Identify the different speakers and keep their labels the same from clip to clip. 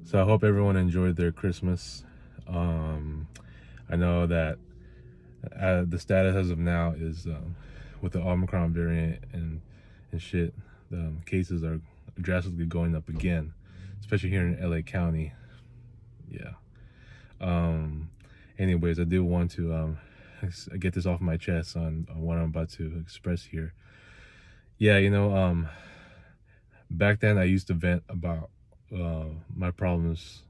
Speaker 1: So I hope everyone enjoyed their Christmas. Um, I know that the status as of now is with the Omicron variant and shit, the cases are drastically going up again, especially here in LA County. Yeah. Um, Anyways, I do want to get this off my chest on what I'm about to express here. Yeah, back then I used to vent about my problems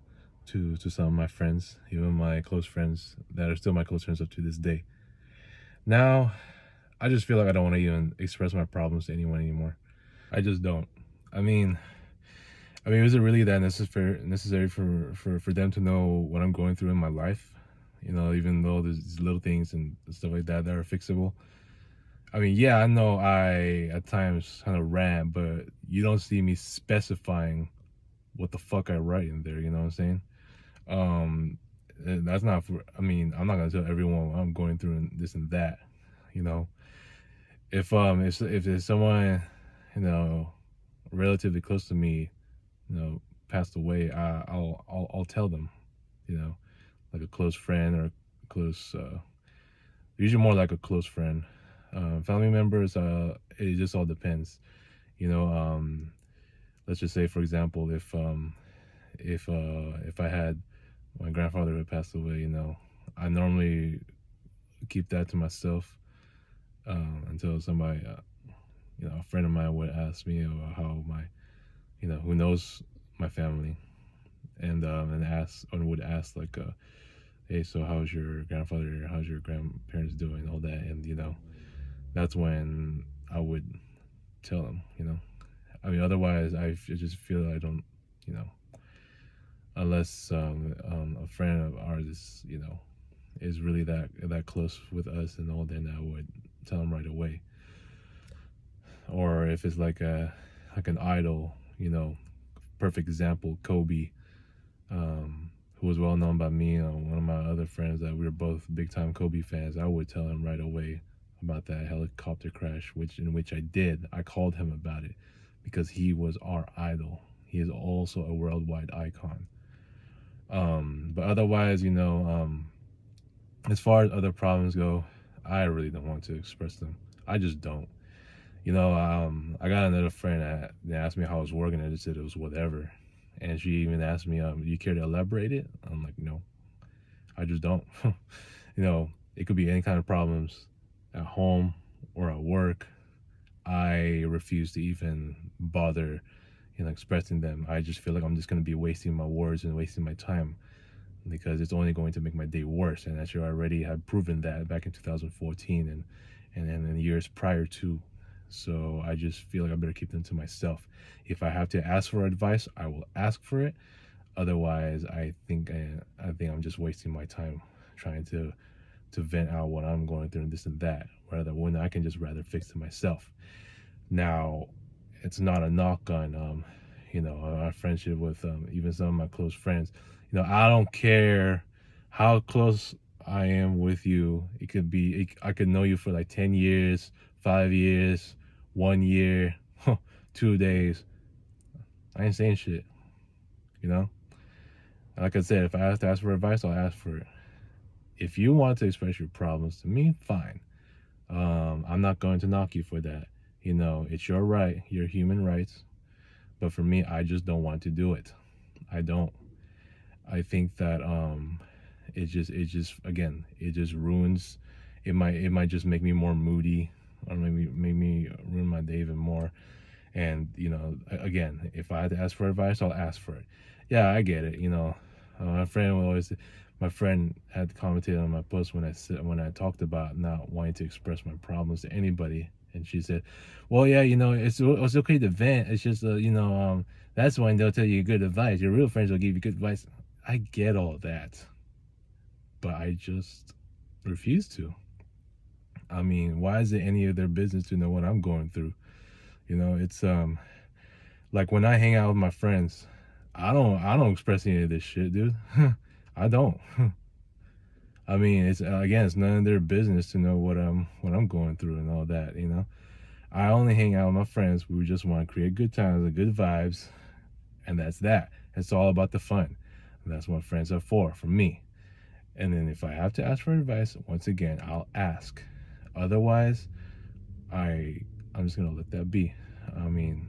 Speaker 1: to some of my friends, even my close friends that are still my close friends up to this day. Now, I just feel like I don't want to even express my problems to anyone anymore. I just don't. I mean, is it really that necessary for them to know what I'm going through in my life? Even though there's these little things and stuff like that that are fixable. I mean, yeah, I know I at times kind of rant, but you don't see me specifying what the fuck I write in there. You know what I'm saying? That's not for. I mean, I'm not gonna tell everyone what I'm going through and this and that. You know, if there's someone, you know, relatively close to me, passed away, I'll tell them. You know, like a close friend or a close. Usually more like a close friend. Family members, it just all depends. You know, let's just say, for example, if I had my grandfather who had passed away, I normally keep that to myself until somebody, a friend of mine would ask me about how my, who knows my family, and ask or would ask like, hey, so how's your grandfather? How's your grandparents doing? All that, and that's when I would tell them. I mean, otherwise, I just feel I don't, you know, unless a friend of ours is really that close with us and all, then I would tell them right away. Or if it's like an idol, perfect example, Kobe, who was well known by me and one of my other friends that we were both big time Kobe fans. I would tell him right away about that helicopter crash, which I did. I called him about it because he was our idol. He is also a worldwide icon. But otherwise, as far as other problems go, I really don't want to express them. I just don't. I got another friend that asked me how I was working. I just said it was whatever. And she even asked me, do you care to elaborate it? I'm like, no, I just don't. It could be any kind of problems at home or at work. I refuse to even bother, expressing them. I just feel like I'm just going to be wasting my words and wasting my time because it's only going to make my day worse. And actually, I already had proven that back in 2014 and then in the years prior to. So I just feel like I better keep them to myself. If I have to ask for advice, I will ask for it. Otherwise, I think I'm just wasting my time trying to vent out what I'm going through and this and that. Rather, when I can just rather fix it myself. Now, it's not a knock on our friendship with even some of my close friends. I don't care how close I am with you. I could know you for like 10 years, 5 years, 1 year, 2 days. I ain't saying shit, you know? Like I said, if I have to ask for advice, I'll ask for it. If you want to express your problems to me, fine. I'm not going to knock you for that. It's your right, your human rights. But for me, I just don't want to do it. I don't. I think that it just ruins. It might just make me more moody, or maybe make me ruin my day even more. And again, if I had to ask for advice, I'll ask for it. Yeah, I get it. My friend had commented on my post when I talked about not wanting to express my problems to anybody, and she said, "Well, yeah, it's okay to vent. It's just that's when they'll tell you good advice. Your real friends will give you good advice." I get all that, but I just refuse to. I mean, why is it any of their business to know what I'm going through? It's like when I hang out with my friends, I don't express any of this shit, dude. I don't. I mean, it's none of their business to know what I'm going through and all that. I only hang out with my friends. We just want to create good times and good vibes, and that's that. It's all about the fun. And that's what friends are for me. And then if I have to ask for advice, once again, I'll ask. Otherwise, I'm just gonna let that be. I mean,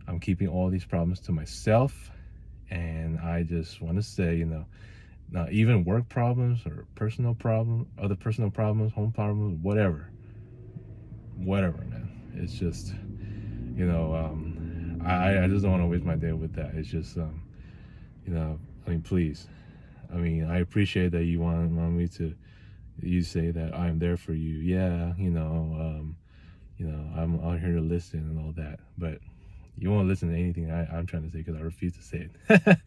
Speaker 1: I'm keeping all these problems to myself, and I just want to say, not even work problems or personal problems, other personal problems, home problems, whatever, man. It's just, I just don't want to waste my day with that. It's just, I mean, please. I mean, I appreciate that you want me to. You say that I'm there for you. Yeah, I'm out here to listen and all that. But you won't listen to anything I'm trying to say because I refuse to say it.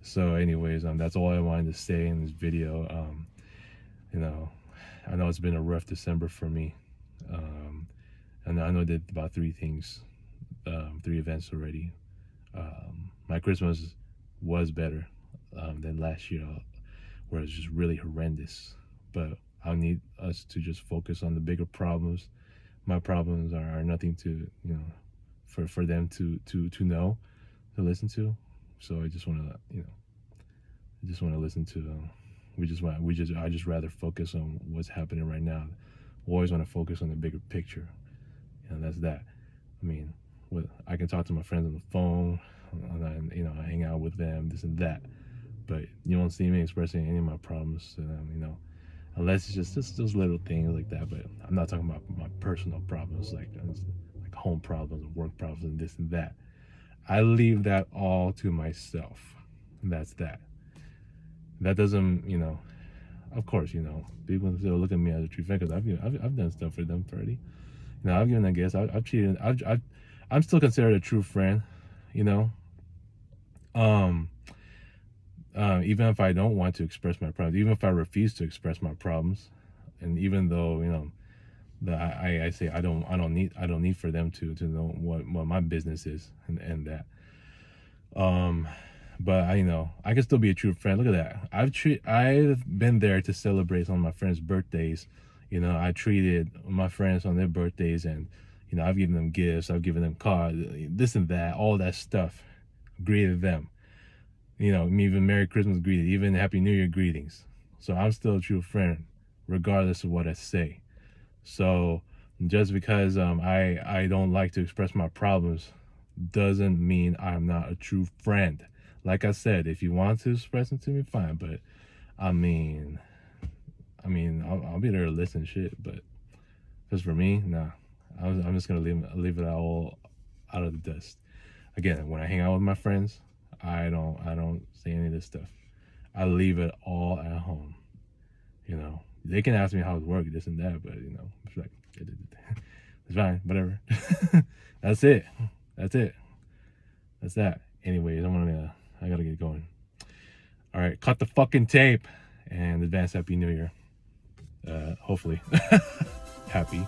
Speaker 1: So, anyways, that's all I wanted to say in this video. You know, I know it's been a rough December for me. And I know I did about three things, three events already. My Christmas was better than last year, where it's just really horrendous. But I need us to just focus on the bigger problems. My problems are nothing to, for them to know, to listen to. So I just want to, I just want to listen to. I just rather focus on what's happening right now. Always want to focus on the bigger picture, and that's that. I mean, I can talk to my friends on the phone, and I hang out with them, this and that. But you won't see me expressing any of my problems to them, unless it's just those little things like that. But I'm not talking about my personal problems, like home problems, work problems, and this and that. I leave that all to myself. And that's that. That doesn't, of course, people still look at me as a true friend because I've done stuff for them already. I've given them gifts. I've cheated. I'm still considered a true friend. Even if I don't want to express my problems, even if I refuse to express my problems, and even though that I say I don't need for them to know what my business is and that. But I can still be a true friend. Look at that. I've been there to celebrate some of my friends' birthdays. I treated my friends on their birthdays, and I've given them gifts. I've given them cards, this and that, all that stuff. Greeted them. Even Merry Christmas greeting, even Happy New Year greetings. So I'm still a true friend, regardless of what I say. So just because I don't like to express my problems doesn't mean I'm not a true friend. Like I said, if you want to express it to me, fine. But I mean, I'll be there to listen, shit. But just for me, nah. I'm just gonna leave it all out of the dust. Again, when I hang out with my friends, I don't say any of this stuff. I leave it all at home. They can ask me how it works, this and that, but it's like it's fine, whatever. That's it. That's that. Anyways, I gotta get going. All right, cut the fucking tape and advance Happy New Year. Hopefully, happy.